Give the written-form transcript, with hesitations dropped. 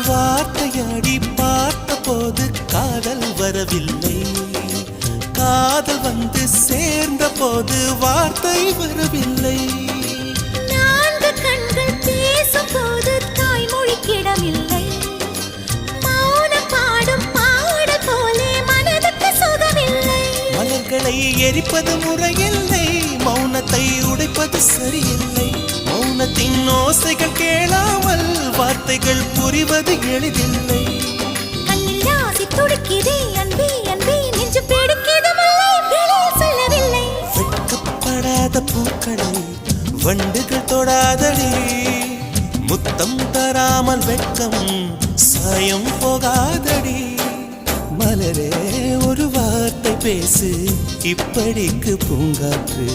வார்த்தையாடி பார்த்த போது காதல் வரவில்லை, காதல் வந்து சேர்ந்த போது வார்த்தை வரவில்லை. நான்கு கண்கள் பேசும் போது தாய்மொழிக்கிடமில்லை, மௌன பாடும் பாடல் போலே மனதுக்கு சுகமில்லை. மலர்களை எரிப்பது முறையில்லை, மௌனத்தை உடைப்பது சரியில்லை. மௌனத்தின் ஓசைகள் கேளாமல் வார்த்தைகள் புரிவது எளிதில்லை. கண்ணில் ஆசை துடிக்குதே அன்பே அன்பே, நெஞ்சு பிடிக்குது முல்லை, வெளியில் சொல்லவில்லை. வெட்கப்படாத பூக்களை வண்டுகள் தொடாதடி, முத்தம் தராமல் வெட்கம் சாயம் போகாதடி. மலரே ஒரு வார்த்தை பேசு, இப்படிக்கு பூங்காற்று